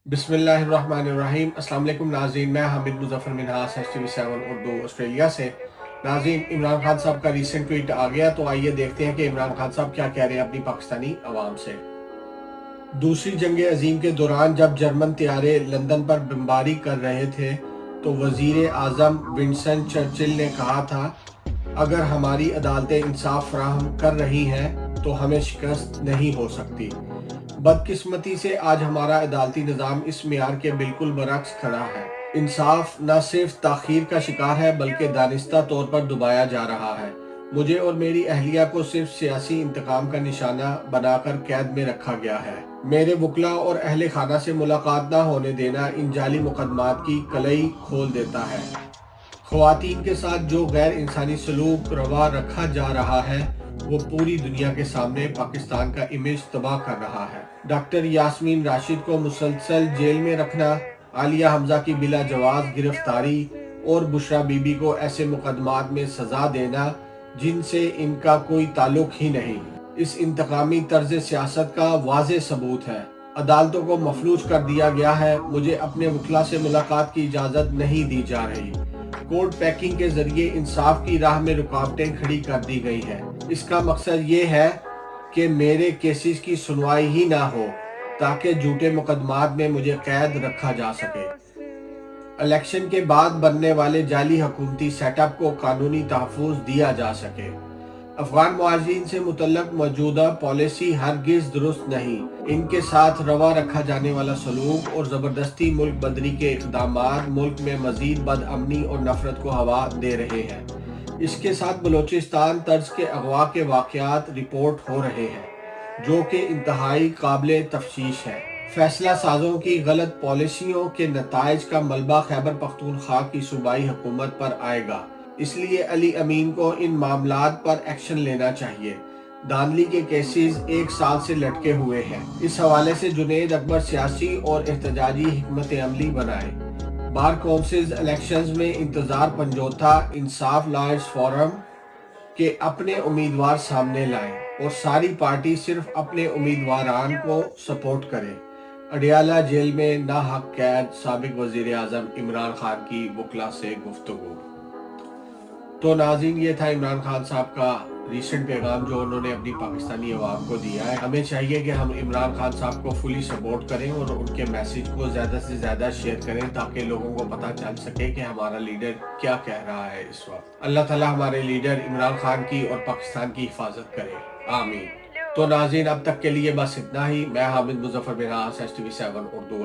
بسم اللہ الرحمن الرحیم۔ السلام علیکم ناظرین، میں حامد مظفر منہاس STV7 اردو آسٹریلیا سے۔ ناظرین، عمران خان صاحب کا ریسنٹ ٹویٹ آ گیا تو آئیے دیکھتے ہیں کہ عمران خان صاحب کیا کہہ رہے ہیں اپنی پاکستانی عوام سے۔ دوسری جنگ عظیم کے دوران جب جرمن طیارے لندن پر بمباری کر رہے تھے تو وزیر اعظم ونسٹن چرچل نے کہا تھا، اگر ہماری عدالتیں انصاف فراہم کر رہی ہیں تو ہمیں شکست نہیں ہو سکتی۔ بدقسمتی سے آج ہمارا عدالتی نظام اس معیار کے بالکل برعکس کھڑا ہے۔ انصاف نہ صرف تاخیر کا شکار ہے بلکہ دانستہ طور پر دبایا جا رہا ہے۔ مجھے اور میری اہلیہ کو صرف سیاسی انتقام کا نشانہ بنا کر قید میں رکھا گیا ہے۔ میرے وکلاء اور اہل خانہ سے ملاقات نہ ہونے دینا ان جعلی مقدمات کی کلئی کھول دیتا ہے۔ خواتین کے ساتھ جو غیر انسانی سلوک روا رکھا جا رہا ہے وہ پوری دنیا کے سامنے پاکستان کا امیج تباہ کر رہا ہے۔ ڈاکٹر یاسمین راشد کو مسلسل جیل میں رکھنا، عالیہ حمزہ کی بلا جواز گرفتاری اور بشرا بی بی کو ایسے مقدمات میں سزا دینا جن سے ان کا کوئی تعلق ہی نہیں، اس انتقامی طرز سیاست کا واضح ثبوت ہے۔ عدالتوں کو مفلوج کر دیا گیا ہے، مجھے اپنے وکلاء سے ملاقات کی اجازت نہیں دی جا رہی۔ کورٹ پیکنگ کے ذریعے انصاف کی راہ میں رکاوٹیں کھڑی کر دی گئی ہیں۔ اس کا مقصد یہ ہے کہ میرے کیسز کی سنوائی ہی نہ ہو تاکہ جھوٹے مقدمات میں مجھے قید رکھا جا سکے۔ الیکشن کے بعد بننے والے جعلی حکومتی سیٹ اپ کو قانونی تحفظ دیا جا سکے۔ افغان مہاجرین سے متعلق موجودہ پالیسی ہرگز درست نہیں۔ ان کے ساتھ روا رکھا جانے والا سلوک اور زبردستی ملک بدری کے اقدامات ملک میں مزید بد امنی اور نفرت کو ہوا دے رہے ہیں۔ اس کے ساتھ بلوچستان طرز کے اغوا کے واقعات رپورٹ ہو رہے ہیں جو کہ انتہائی قابل تفتیش ہے۔ فیصلہ سازوں کی غلط پالیسیوں کے نتائج کا ملبہ خیبر پختونخوا کی صوبائی حکومت پر آئے گا، اس لیے علی امین کو ان معاملات پر ایکشن لینا چاہیے۔ دھاندلی کے کیسز 1 سال سے لٹکے ہوئے ہیں۔ اس حوالے سے جنید اکبر سیاسی اور احتجاجی حکمت عملی بنائے۔ بار کونسلز الیکشنز میں انتظار پنجوتھا انصاف لائرز فورم کے اپنے امیدوار سامنے لائیں اور ساری پارٹی صرف اپنے امیدواران کو سپورٹ کرے۔ اڈیالہ جیل میں ناحق قید سابق وزیر اعظم عمران خان کی وکلاء سے گفتگو۔ تو ناظرین، یہ تھا عمران خان صاحب کا ریسنٹ پیغام جو انہوں نے اپنی پاکستانی عوام کو دیا ہے۔ ہمیں چاہیے کہ ہم عمران خان صاحب کو فلی سپورٹ کریں اور ان کے میسیج کو زیادہ سے زیادہ شیئر کریں تاکہ لوگوں کو پتہ چل سکے کہ ہمارا لیڈر کیا کہہ رہا ہے اس وقت۔ اللہ تعالیٰ ہمارے لیڈر عمران خان کی اور پاکستان کی حفاظت کرے، آمین۔ تو ناظرین، اب تک کے لیے بس اتنا ہی۔ میں حامد مظفر منہاس STV7 اردو